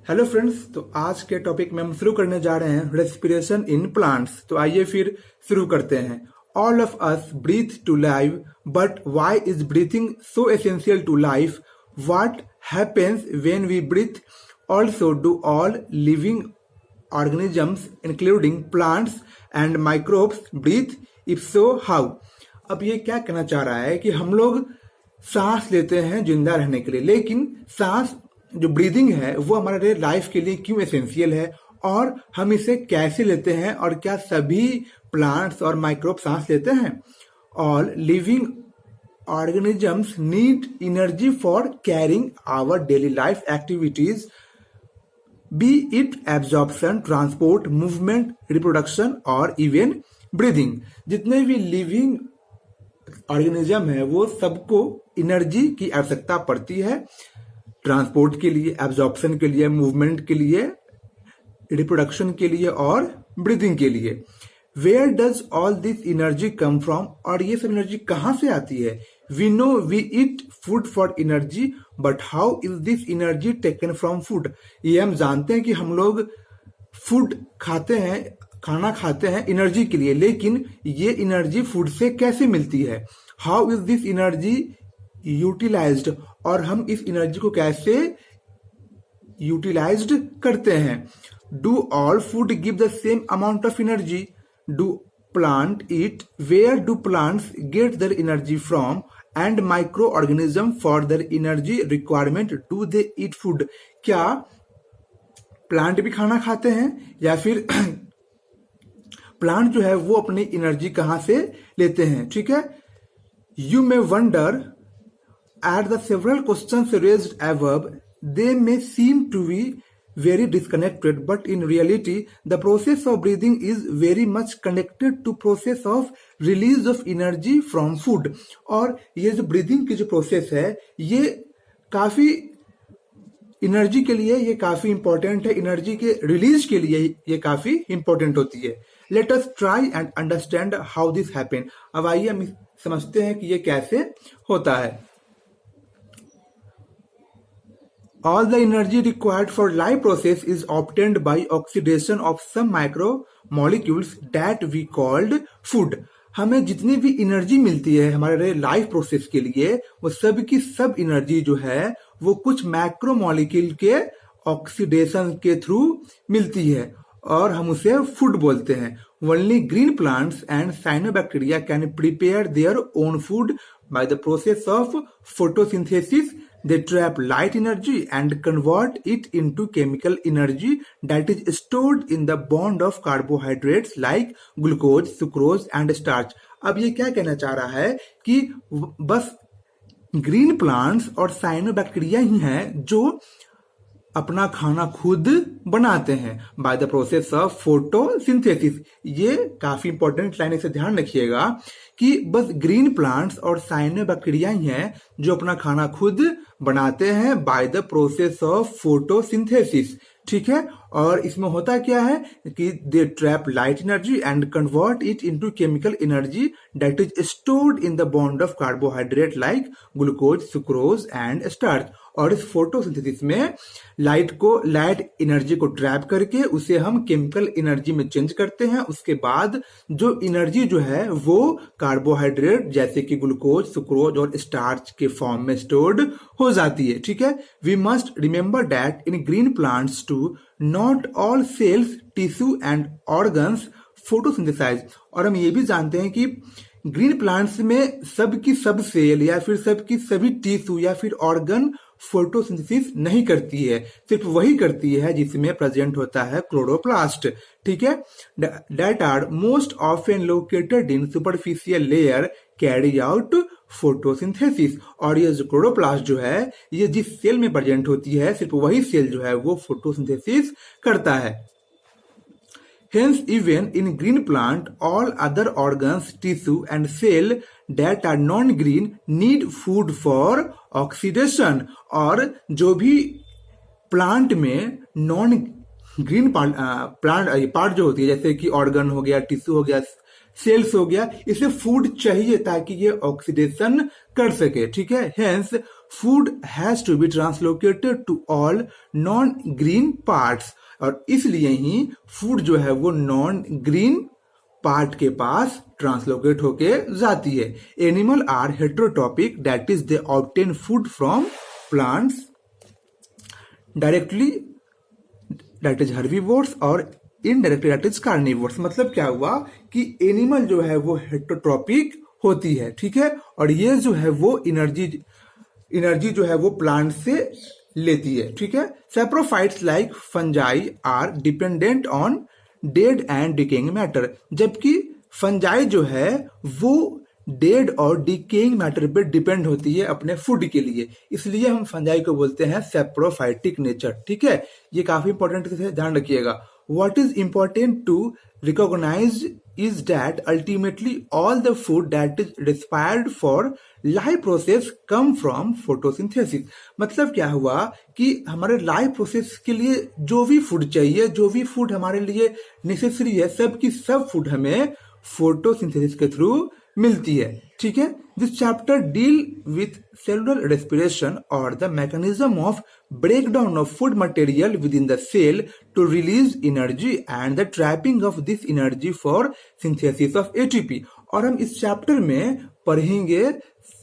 Hello friends, तो आज के टॉपिक में हम शुरू करने जा रहे हैं रेस्पिरेशन इन प्लांट्स। तो आइए फिर शुरू करते हैं। All of us breathe to live, but why is breathing so essential to life? What happens when we breathe? Also do all living organisms including plants and microbes breathe? If so how? अब ये क्या कहना चाह रहा है कि हम लोग सांस लेते हैं जिंदा रहने के लिए, लेकिन सांस जो ब्रीदिंग है वो हमारे लाइफ के लिए क्यों एसेंशियल है और हम इसे कैसे लेते हैं, और क्या सभी प्लांट्स और माइक्रोब सांस लेते हैं? All living organisms need energy for carrying our daily life activities, be it absorption, transport, movement, reproduction और इवन ब्रीदिंग। जितने भी लिविंग ऑर्गेनिज्म है वो सबको एनर्जी की आवश्यकता पड़ती है, ट्रांसपोर्ट के लिए, एब्जॉर्प्शन के लिए, मूवमेंट के लिए, रिप्रोडक्शन के लिए और ब्रीदिंग के लिए। Where does all this energy come from? और ये सब एनर्जी कहाँ से आती है? We know we eat food for energy, but how is this energy taken from food? ये हम जानते हैं कि हम लोग फूड खाते हैं, खाना खाते हैं एनर्जी के लिए, लेकिन ये एनर्जी फूड से कैसे मिलती है? How is this energy utilized? और हम इस एनर्जी को कैसे यूटिलाइज्ड करते हैं? Do all food give the same amount of energy? Do plant eat? Where do plants get their energy from? And micro organism for their energy requirement, do they eat food? क्या plant भी खाना खाते हैं, या फिर plant जो है वो अपनी एनर्जी कहां से लेते हैं? ठीक है, you may wonder at the several questions raised above. They may seem to be very disconnected, but in reality the process of breathing is very much connected to process of release of energy from food. और ये जो breathing की जो process है ये काफी energy के लिए ये काफी इंपॉर्टेंट है, एनर्जी के रिलीज के लिए ये काफी इंपॉर्टेंट होती है। Let us try and understand how this happen. अब आइए हम समझते हैं कि ये कैसे होता है। All the energy required for life process is obtained by oxidation of some micromolecules that we called food. हमें जितनी भी एनर्जी मिलती है हमारे लाइफ प्रोसेस के लिए, वो सब की सब एनर्जी जो है वो कुछ मैक्रोमोलिक्यूल के ऑक्सीडेशन के थ्रू मिलती है और हम उसे फूड बोलते हैं। Only green plants and cyanobacteria can prepare their own food by the process of photosynthesis. They trap light energy and convert it into chemical energy that is stored in the bond of carbohydrates like glucose, sucrose and starch. अब ये क्या कहना चाह रहा है कि बस green plants और साइनोबैक्टीरिया ही हैं जो अपना खाना खुद बनाते हैं by the process of photosynthesis. ये काफी इंपॉर्टेंट लाइन, इसे ध्यान रखिएगा कि बस ग्रीन प्लांट्स और साइनोबैक्टीरिया ही हैं जो अपना खाना खुद बनाते हैं by the process of photosynthesis. ठीक है, और इसमें होता क्या है कि they trap light energy and convert it into chemical energy that is stored in the bond of carbohydrate like glucose, sucrose and starch. और इस फोटोसिंथेसिस में लाइट एनर्जी को ट्रैप करके उसे हम केमिकल एनर्जी में चेंज करते हैं। उसके बाद जो एनर्जी जो है वो कार्बोहाइड्रेट जैसे कि ग्लूकोज, सुक्रोज और स्टार्च के फॉर्म में स्टोर्ड हो जाती है। ठीक है, we must remember that in green plants too not all cells, tissue and organs photosynthesize. और हम ये भी जानते हैं कि ग्रीन प्लांट्स में सब की सब सेल या फिर सब की सभी टिश्यू या फिर ऑर्गन फोटोसिंथेसिस नहीं करती है, सिर्फ वही करती है जिसमें प्रेजेंट होता है क्लोरोप्लास्ट। ठीक है, that are most often located in superficial layer carry out photosynthesis. और ये जो क्लोरोप्लास्ट जो है ये जिस सेल में प्रेजेंट होती है सिर्फ वही सेल जो है वो फोटोसिंथेसिस करता है। Hence, even in green plant, all other organs, tissue and cell that are non-green need food for oxidation. और जो भी प्लांट में नॉन ग्रीन पार्ट जो होती है, जैसे कि ऑर्गन हो गया, टिश्यू हो गया, सेल्स हो गया, इसे फूड चाहिए ताकि ये ऑक्सीडेशन कर सके। ठीक है, hence food has to be translocated to all non green parts, और इसलिए ही फूड जो है वो नॉन ग्रीन पार्ट के पास ट्रांसलोकेट होके जाती है। Animal are heterotrophic, that is they obtain food from plants directly, that is herbivores, और इनडायरेक्टली दैट इज कार्निवोर्स। मतलब क्या हुआ कि एनिमल जो है वो हेट्रोट्रॉपिक होती है, ठीक है, और ये जो है वो एनर्जी जो है वो प्लांट से लेती है, ठीक है। Saprophytes like fungi are dependent on dead and decaying matter, जबकि फंजाई जो है वो डेड और डिकेइंग मैटर पे डिपेंड होती है अपने फूड के लिए, इसलिए हम फंजाई को बोलते हैं सैप्रोफाइटिक नेचर, ठीक है। ये काफी इंपॉर्टेंट है, ध्यान रखिएगा। What is important to recognize is that ultimately all the food that is required for life process come from photosynthesis। मतलब क्या हुआ कि हमारे लाइफ प्रोसेस के लिए जो भी फूड चाहिए, जो भी फूड हमारे लिए नेसेसरी है, सब की सब फूड हमें फोटोसिंथेसिस के थ्रू मिलती है, ठीक है। This chapter deal with cellular respiration और the mechanism of breakdown of food material within the cell to release energy and the trapping of this energy for synthesis of ATP। और हम इस chapter में पढ़ेंगे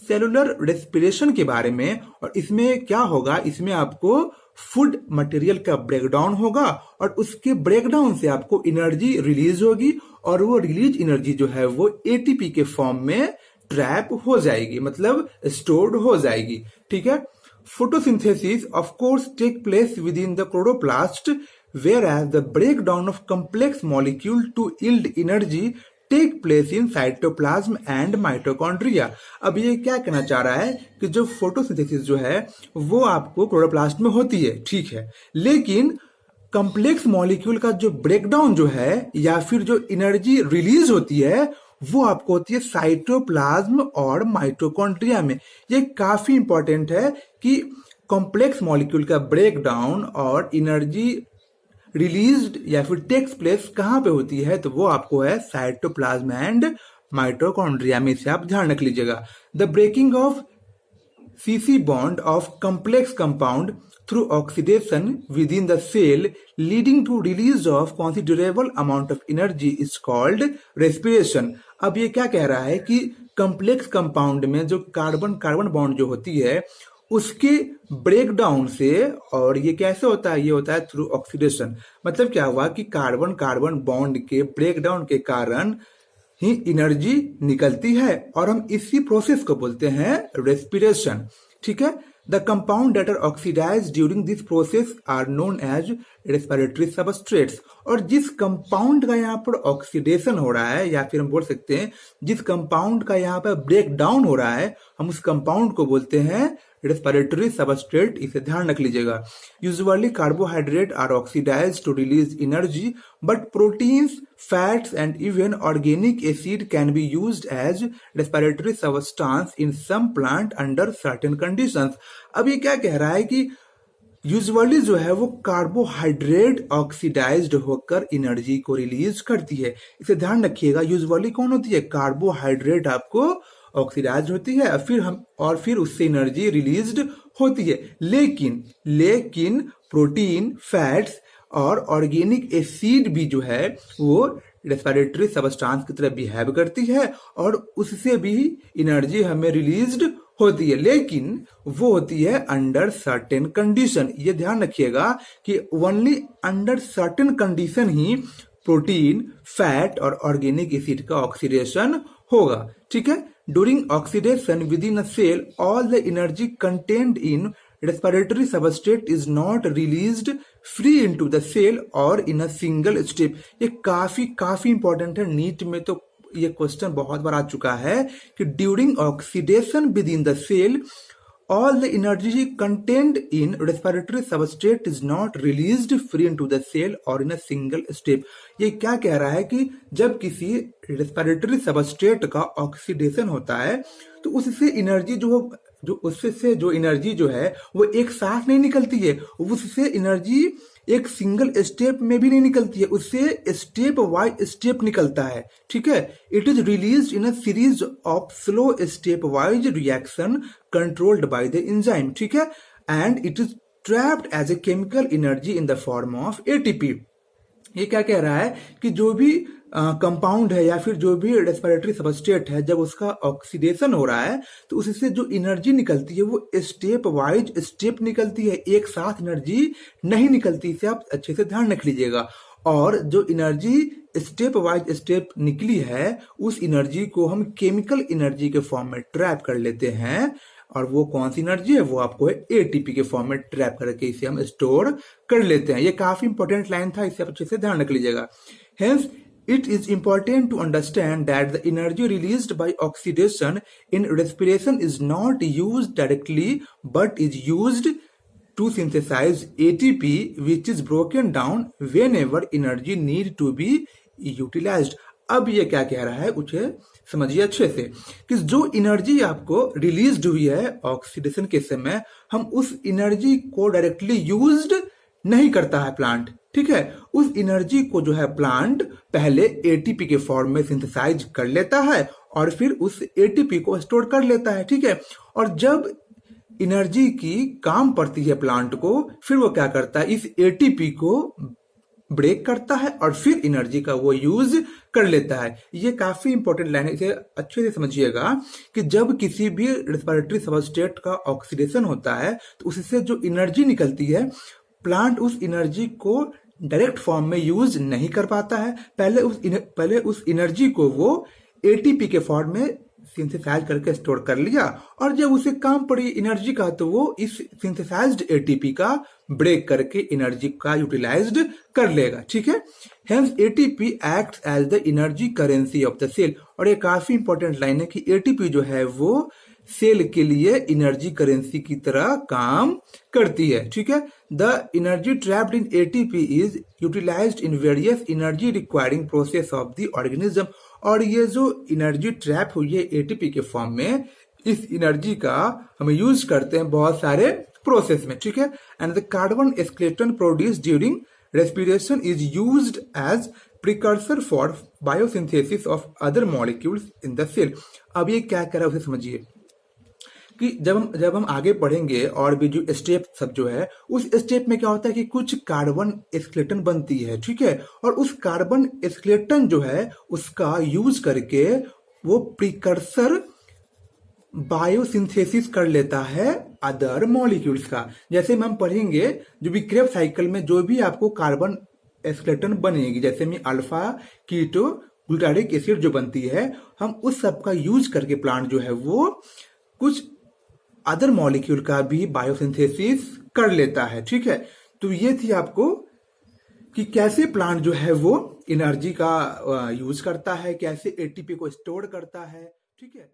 सेलुलर रेस्पिरेशन के बारे में, और इसमें क्या होगा, इसमें आपको फूड मटेरियल का ब्रेकडाउन होगा और उसके ब्रेकडाउन से आपको एनर्जी रिलीज होगी, और वो रिलीज एनर्जी जो है वो एटीपी के फॉर्म में ट्रैप हो जाएगी, मतलब स्टोर्ड हो जाएगी, ठीक है। Photosynthesis of course take place within the chloroplast, whereas the breakdown of complex molecule to yield energy take place in cytoplasm and mitochondria। अब ये क्या कहना चाह रहा है कि जो फोटोसिंथेसिस जो है वो आपको क्लोरोप्लास्ट में होती है, ठीक है, लेकिन कॉम्प्लेक्स मॉलिक्यूल का जो ब्रेकडाउन जो है या फिर जो एनर्जी रिलीज होती है वो आपको होती है साइटोप्लाज्म और माइटोकॉन्ड्रिया में। ये काफी इंपॉर्टेंट है कि कॉम्प्लेक्स मॉलिक्यूल का ब्रेकडाउन और एनर्जी रिलीज्ड या फिर टेक्स प्लेस कहां पे होती है, तो वो आपको है साइटोप्लाज्म एंड माइटोकॉन्ड्रिया में, से आप ध्यान रख लीजिएगा। The breaking of CC bond of complex compound through oxidation within the cell leading to release of considerable amount of energy is called respiration। अब ये क्या कह रहा है कि कॉम्प्लेक्स कंपाउंड में जो कार्बन कार्बन बॉन्ड जो होती है उसके ब्रेकडाउन से, और ये कैसे होता है, ये होता है थ्रू ऑक्सीडेशन। मतलब क्या हुआ कि कार्बन कार्बन बॉन्ड के ब्रेकडाउन के कारण ही एनर्जी निकलती है, और हम इसी प्रोसेस को बोलते हैं रेस्पिरेशन, ठीक है। The compound that are oxidize during this process are known as respiratory substrates. और जिस कंपाउंड का यहाँ पर ऑक्सीडेशन हो रहा है, या फिर हम बोल सकते हैं जिस कंपाउंड का यहाँ पर ब्रेक डाउन हो रहा है, हम उस कंपाउंड को बोलते हैं रेस्पिरेटरी सबस्ट्रेट, इसे ध्यान रख लीजिएगा। Usually carbohydrate are oxidize to release energy, but proteins, fats and even organic acid can be used as respiratory substance in some plant under certain conditions. अब ये क्या कह रहा है कि यूजुअली जो है वो कार्बोहाइड्रेट ऑक्सीडाइज्ड होकर एनर्जी को रिलीज करती है, इसे ध्यान रखिएगा। यूजुअली कौन होती है, कार्बोहाइड्रेट आपको ऑक्सीडाइज होती है, और फिर उससे एनर्जी रिलीज्ड होती है। लेकिन प्रोटीन, फैट्स और ऑर्गेनिक एसिड भी जो है वो रेस्पिरेटरी सबस्टेंस की तरह बिहेव करती है, और उससे भी एनर्जी हमें रिलीज्ड होती है, लेकिन वो होती है अंडर सर्टेन कंडीशन। ये ध्यान रखिएगा कि ओनली अंडर सर्टेन कंडीशन ही प्रोटीन, फैट और ऑर्गेनिक एसिड का ऑक्सीडेशन होगा, ठीक है। During oxidation within a cell, all the energy contained in respiratory substrate is not released free into the cell or in a single step। ये काफी important है, NEET में तो ये क्वेश्चन बहुत बार आ चुका है कि during oxidation within the cell all the energy contained in respiratory substrate is not released free into the cell or in a single step। ये क्या कह रहा है कि जब किसी रेस्पिरेटरी सबस्ट्रेट का ऑक्सीडेशन होता है तो उससे एनर्जी जो जो उससे जो एनर्जी जो है वो एक साथ नहीं निकलती है, उससे एनर्जी एक सिंगल स्टेप में भी नहीं निकलती है, उससे स्टेप वाइज स्टेप निकलता है। ठीक है, it is release in a series of slow stepwise reaction controlled by the enzyme. ठीक है, and it is trapped as a chemical energy in the form of ATP. ये क्या कह रहा है कि जो भी कंपाउंड है या फिर जो भी रेस्पिरेटरी सबस्ट्रेट है, जब उसका ऑक्सीडेशन हो रहा है तो उससे जो एनर्जी निकलती है वो स्टेप वाइज स्टेप निकलती है, एक साथ एनर्जी नहीं निकलती। इसे आप अच्छे से ध्यान रख लीजिएगा। और जो एनर्जी स्टेप वाइज स्टेप निकली है उस एनर्जी को हम केमिकल एनर्जी के फॉर्म में ट्रैप कर लेते हैं। और वो कौन सी एनर्जी है, वो आपको एटीपी के फॉर्म में ट्रैप करके इसे हम स्टोर कर लेते हैं। ये काफी इंपॉर्टेंट लाइन था, इसे आप अच्छे से ध्यान रख लीजिएगा। Hence it is important to understand that the energy released by oxidation in respiration is not used directly but is used to synthesize ATP, which is broken down whenever energy need to be utilized। अब ये क्या कह रहा है उसे समझिए अच्छे से कि जो एनर्जी आपको रिलीज हुई है ऑक्सीडेशन के समय, हम उस एनर्जी को डायरेक्टली यूज्ड नहीं करता है प्लांट। ठीक है, उस एनर्जी को जो है प्लांट पहले एटीपी के फॉर्म में सिंथेसाइज कर लेता है और फिर उस एटीपी को स्टोर कर लेता है। ठीक है, और जब एनर्जी की काम पड़ती है प्लांट को, फिर वो क्या करता है, इस एटीपी को ब्रेक करता है और फिर एनर्जी का वो यूज कर लेता है। ये काफी इंपॉर्टेंट लाइन है, इसे अच्छे से समझिएगा कि जब किसी भी रेस्पिरेटरी सबस्ट्रेट का ऑक्सीडेशन होता है तो उससे जो एनर्जी निकलती है, प्लांट उस एनर्जी को डायरेक्ट फॉर्म में यूज नहीं कर पाता है। पहले उस एनर्जी को वो एटीपी के फॉर्म में सिंथेसाइज करके स्टोर कर लिया और जब उसे काम पड़ी एनर्जी का तो वो इस सिंथेसाइज्ड एटीपी का ब्रेक करके एनर्जी का यूटिलाइज्ड कर लेगा। ठीक है, hence ATP acts as the energy currency of the cell. और ये काफी इंपॉर्टेंट लाइन है कि एटीपी जो है वो सेल के लिए एनर्जी करेंसी की तरह काम करती है। ठीक है, the energy trapped in ATP is utilized in various energy requiring process of the organism. और ये जो एनर्जी ट्रैप हुई है एटीपी के फॉर्म में, इस एनर्जी का हम यूज करते हैं बहुत सारे प्रोसेस में। ठीक है, and the carbon skeleton produce during respiration is used as precursor for biosynthesis of other molecules in the cell. अब ये क्या कह रहा है उसे समझिए कि जब हम आगे पढ़ेंगे और भी जो स्टेप सब जो है, उस स्टेप में क्या होता है कि कुछ कार्बन स्केलेटन बनती है। ठीक है, और उस कार्बन स्केलेटन जो है उसका यूज करके वो प्रिकर्सर बायोसिंथेसिस कर लेता है अदर मॉलिक्यूल्स का। जैसे हम पढ़ेंगे जो भी क्रेब्स साइकिल में जो भी आपको कार्बन स्केलेटन बनेगी, जैसे में अल्फा कीटो ग्लूटारिक एसिड जो बनती है, हम उस सब का यूज करके प्लांट जो है वो कुछ अदर मॉलिक्यूल का भी बायोसिंथेसिस कर लेता है। ठीक है, तो ये थी आपको कि कैसे प्लांट जो है वो एनर्जी का यूज करता है, कैसे एटीपी को स्टोर करता है। ठीक है।